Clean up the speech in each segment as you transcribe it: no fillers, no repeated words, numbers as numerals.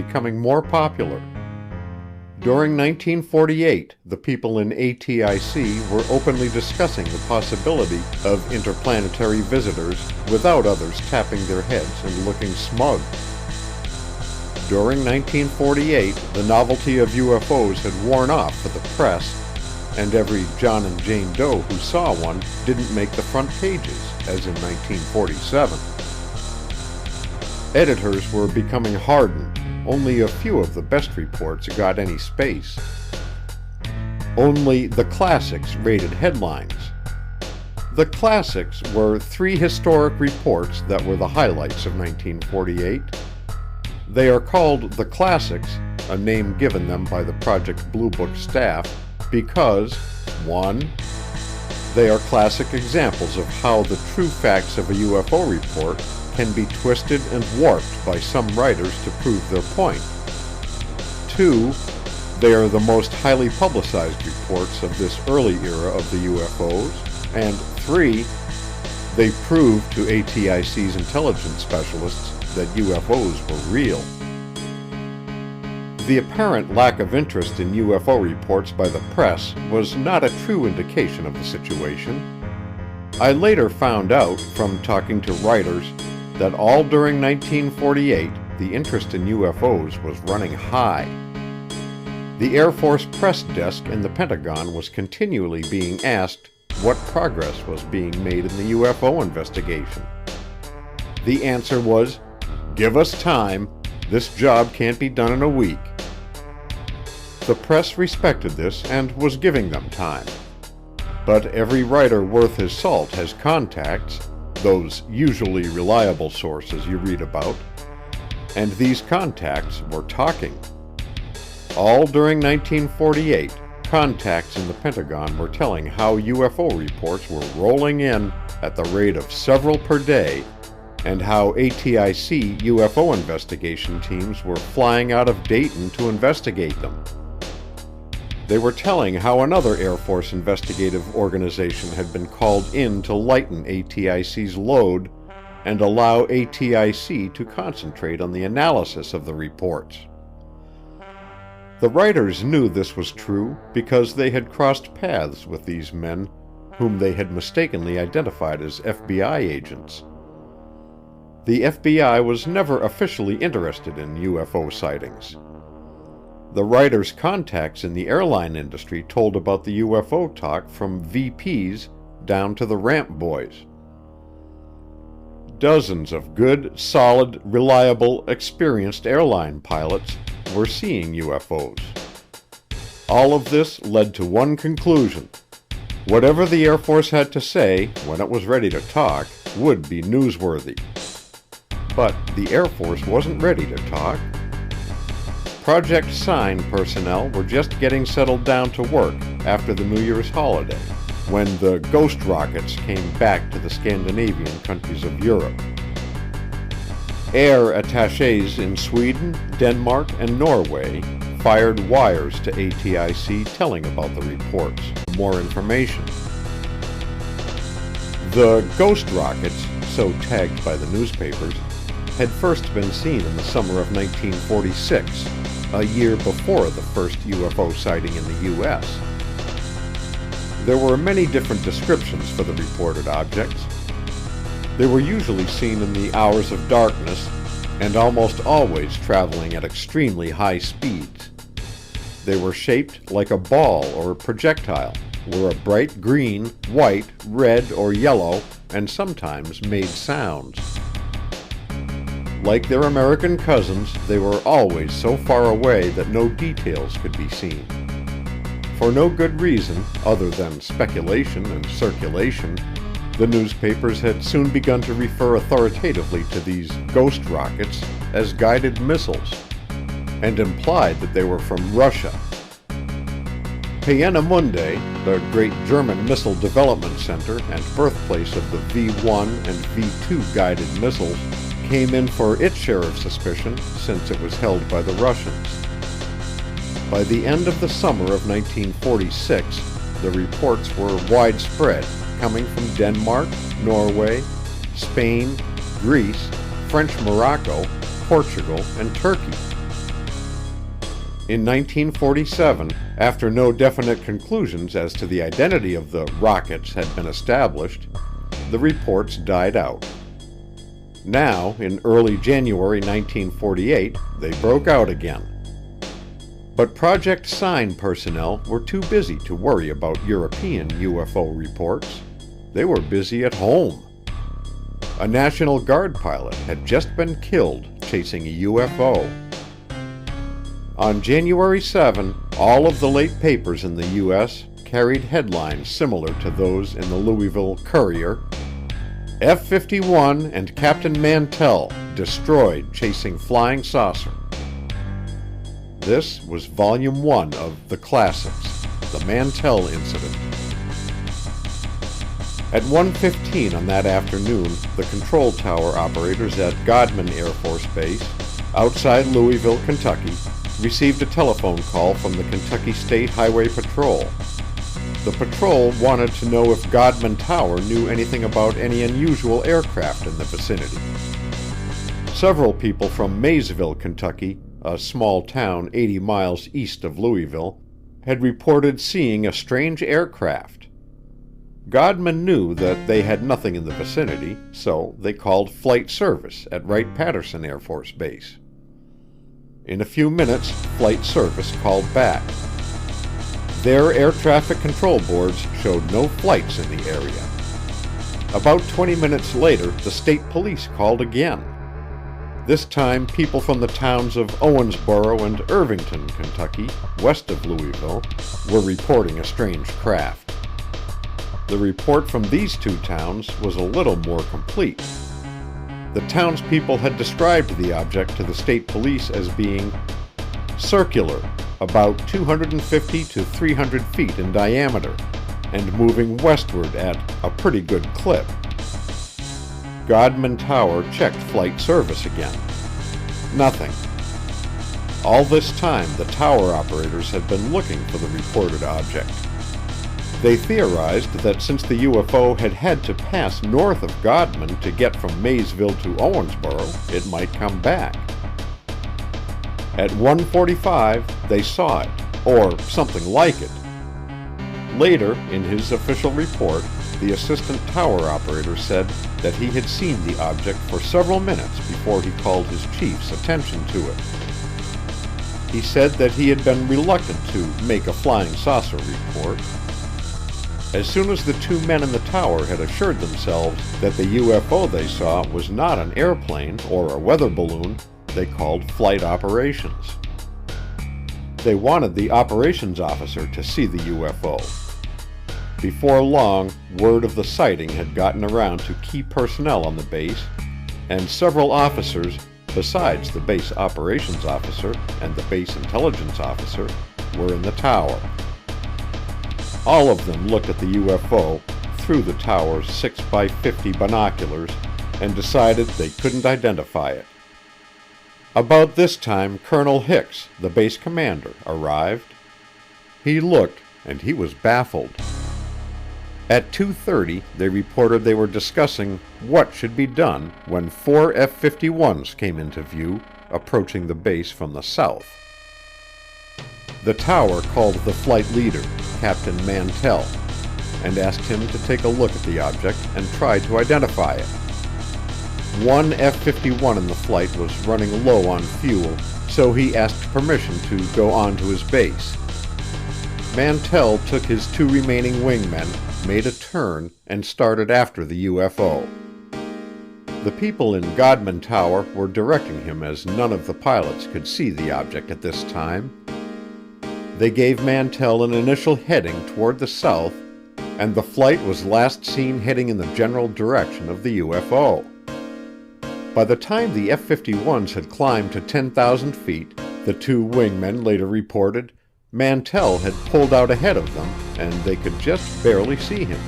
becoming more popular. During 1948, the people in ATIC were openly discussing the possibility of interplanetary visitors without others tapping their heads and looking smug. During 1948, the novelty of UFOs had worn off for the press, and every John and Jane Doe who saw one didn't make the front pages, as in 1947. Editors were becoming hardened. Only a few of the best reports got any space. Only the classics rated headlines. The classics were 3 historic reports that were the highlights of 1948. They are called the classics, a name given them by the Project Blue Book staff, because 1. They are classic examples of how the true facts of a UFO report can be twisted and warped by some writers to prove their point. 2. They are the most highly publicized reports of this early era of the UFOs. And 3. They prove to ATIC's intelligence specialists that UFOs were real. The apparent lack of interest in UFO reports by the press was not a true indication of the situation. I later found out, from talking to writers, that all during 1948, the interest in UFOs was running high. The Air Force press desk in the Pentagon was continually being asked what progress was being made in the UFO investigation. The answer was, "Give us time. This job can't be done in a week." The press respected this and was giving them time. But every writer worth his salt has contacts, those usually reliable sources you read about, and these contacts were talking. All during 1948, contacts in the Pentagon were telling how UFO reports were rolling in at the rate of several per day, and how ATIC UFO investigation teams were flying out of Dayton to investigate them. They were telling how another Air Force investigative organization had been called in to lighten ATIC's load and allow ATIC to concentrate on the analysis of the reports. The writers knew this was true because they had crossed paths with these men whom they had mistakenly identified as FBI agents. The FBI was never officially interested in UFO sightings. The writers' contacts in the airline industry told about the UFO talk from VPs down to the ramp boys. Dozens of good, solid, reliable, experienced airline pilots were seeing UFOs. All of this led to one conclusion. Whatever the Air Force had to say, when it was ready to talk, would be newsworthy. But the Air Force wasn't ready to talk. Project Sign personnel were just getting settled down to work after the New Year's holiday, when the ghost rockets came back to the Scandinavian countries of Europe. Air attachés in Sweden, Denmark, and Norway fired wires to ATIC telling about the reports for more information. The ghost rockets, so tagged by the newspapers, had first been seen in the summer of 1946, a year before the first UFO sighting in the U.S. There were many different descriptions for the reported objects. They were usually seen in the hours of darkness and almost always traveling at extremely high speeds. They were shaped like a ball or a projectile, were a bright green, white, red, or yellow, and sometimes made sounds. Like their American cousins, they were always so far away that no details could be seen. For no good reason, other than speculation and circulation, the newspapers had soon begun to refer authoritatively to these ghost rockets as guided missiles, and implied that they were from Russia. Peenemünde, the great German missile development center and birthplace of the V-1 and V-2 guided missiles, came in for its share of suspicion since it was held by the Russians. By the end of the summer of 1946, the reports were widespread, coming from Denmark, Norway, Spain, Greece, French Morocco, Portugal, and Turkey. In 1947, after no definite conclusions as to the identity of the rockets had been established, the reports died out. Now, in early January 1948, they broke out again. But Project Sign personnel were too busy to worry about European UFO reports. They were busy at home. A National Guard pilot had just been killed chasing a UFO. On January 7, all of the late papers in the U.S. carried headlines similar to those in the Louisville Courier. F-51 and Captain Mantell destroyed chasing flying saucer. This was Volume 1 of The Classics, the Mantell Incident. At 1:15 on that afternoon, the control tower operators at Godman Air Force Base, outside Louisville, Kentucky, received a telephone call from the Kentucky State Highway Patrol. The patrol wanted to know if Godman Tower knew anything about any unusual aircraft in the vicinity. Several people from Maysville, Kentucky, a small town 80 miles east of Louisville, had reported seeing a strange aircraft. Godman knew that they had nothing in the vicinity, so they called flight service at Wright-Patterson Air Force Base. In a few minutes, flight service called back. Their air traffic control boards showed no flights in the area. About 20 minutes later, the state police called again. This time, people from the towns of Owensboro and Irvington, Kentucky, west of Louisville, were reporting a strange craft. The report from these two towns was a little more complete. The townspeople had described the object to the state police as being circular, about 250 to 300 feet in diameter, and moving westward at a pretty good clip. Godman Tower checked flight service again. Nothing. All this time, the tower operators had been looking for the reported object. They theorized that since the UFO had to pass north of Godman to get from Maysville to Owensboro, it might come back. At 1:45, they saw it, or something like it. Later, in his official report, the assistant tower operator said that he had seen the object for several minutes before he called his chief's attention to it. He said that he had been reluctant to make a flying saucer report. As soon as the two men in the tower had assured themselves that the UFO they saw was not an airplane or a weather balloon, they called flight operations. They wanted the operations officer to see the UFO. Before long, word of the sighting had gotten around to key personnel on the base, and several officers, besides the base operations officer and the base intelligence officer, were in the tower. All of them looked at the UFO through the tower's 6x50 binoculars and decided they couldn't identify it. About this time, Colonel Hicks, the base commander, arrived. He looked, and he was baffled. At 2:30, they reported they were discussing what should be done when 4 F-51s came into view, approaching the base from the south. The tower called the flight leader, Captain Mantell, and asked him to take a look at the object and try to identify it. One F-51 in the flight was running low on fuel, so he asked permission to go on to his base. Mantell took his two remaining wingmen, made a turn, and started after the UFO. The people in Godman Tower were directing him as none of the pilots could see the object at this time. They gave Mantell an initial heading toward the south, and the flight was last seen heading in the general direction of the UFO. By the time the F-51s had climbed to 10,000 feet, the two wingmen later reported, Mantell had pulled out ahead of them, and they could just barely see him.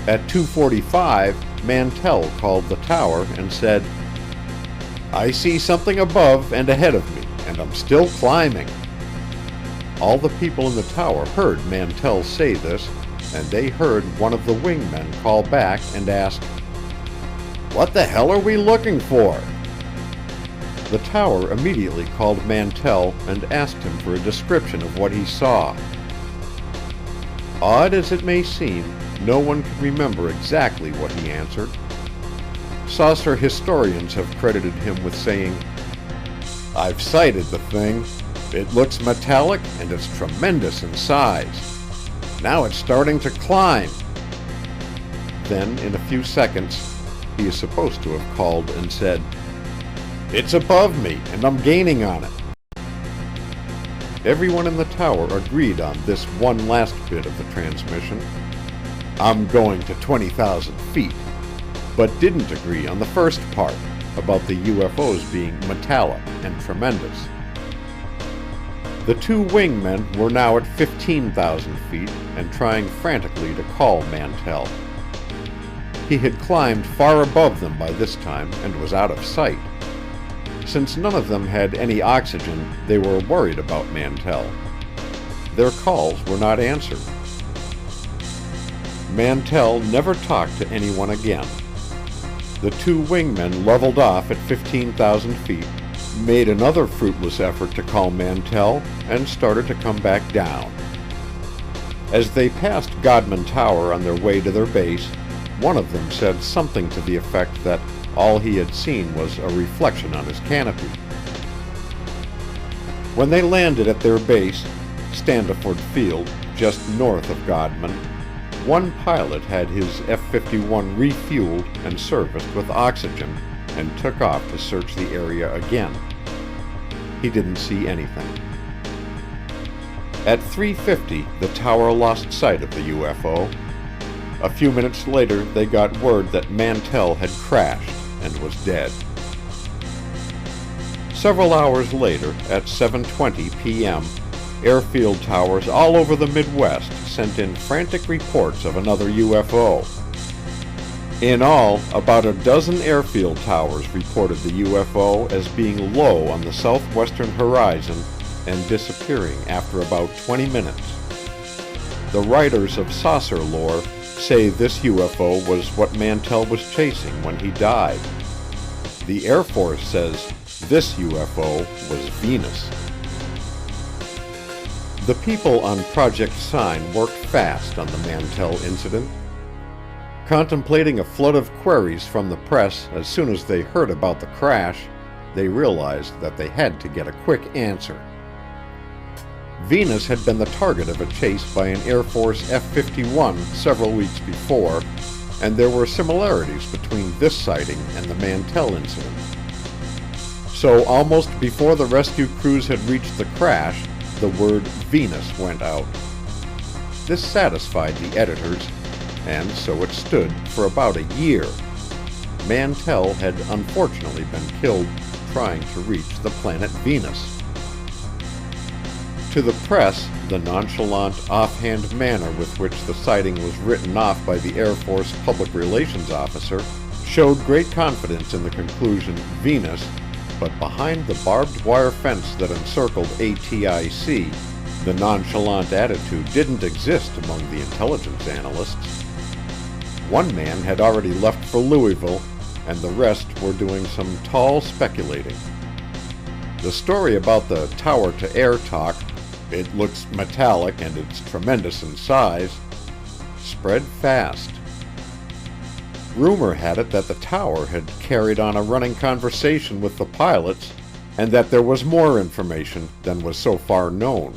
At 2:45, Mantell called the tower and said, "I see something above and ahead of me, and I'm still climbing." All the people in the tower heard Mantell say this, and they heard one of the wingmen call back and ask, "What the hell are we looking for?" The tower immediately called Mantell and asked him for a description of what he saw. Odd as it may seem, no one could remember exactly what he answered. Saucer historians have credited him with saying, "I've sighted the thing. It looks metallic and it's tremendous in size. Now it's starting to climb." Then, in a few seconds, he is supposed to have called and said, "It's above me and I'm gaining on it." Everyone in the tower agreed on this one last bit of the transmission. "I'm going to 20,000 feet, but didn't agree on the first part about the UFOs being metallic and tremendous. The two wingmen were now at 15,000 feet and trying frantically to call Mantell. He had climbed far above them by this time and was out of sight. Since none of them had any oxygen, they were worried about Mantell. Their calls were not answered. Mantell never talked to anyone again. The two wingmen leveled off at 15,000 feet, made another fruitless effort to call Mantell, and started to come back down. As they passed Godman Tower on their way to their base, one of them said something to the effect that all he had seen was a reflection on his canopy. When they landed at their base, Standiford Field, just north of Godman, one pilot had his F-51 refueled and serviced with oxygen and took off to search the area again. He didn't see anything. At 3:50, the tower lost sight of the UFO. A few minutes later, they got word that Mantell had crashed and was dead. Several hours later, at 7:20 p.m., airfield towers all over the Midwest sent in frantic reports of another UFO. In all, about a dozen airfield towers reported the UFO as being low on the southwestern horizon and disappearing after about 20 minutes. The writers of saucer lore say this UFO was what Mantell was chasing when he died. The Air Force says this UFO was Venus. The people on Project Sign worked fast on the Mantell incident. Contemplating a flood of queries from the press as soon as they heard about the crash, they realized that they had to get a quick answer. Venus had been the target of a chase by an Air Force F-51 several weeks before, and there were similarities between this sighting and the Mantell incident. So almost before the rescue crews had reached the crash, the word Venus went out. This satisfied the editors, and so it stood for about a year. Mantell had unfortunately been killed trying to reach the planet Venus. To the press, the nonchalant, offhand manner with which the sighting was written off by the Air Force Public Relations Officer showed great confidence in the conclusion Venus, but behind the barbed wire fence that encircled ATIC, the nonchalant attitude didn't exist among the intelligence analysts. One man had already left for Louisville, and the rest were doing some tall speculating. The story about the tower-to-air talk, "It looks metallic and it's tremendous in size," spread fast. Rumor had it that the tower had carried on a running conversation with the pilots and that there was more information than was so far known.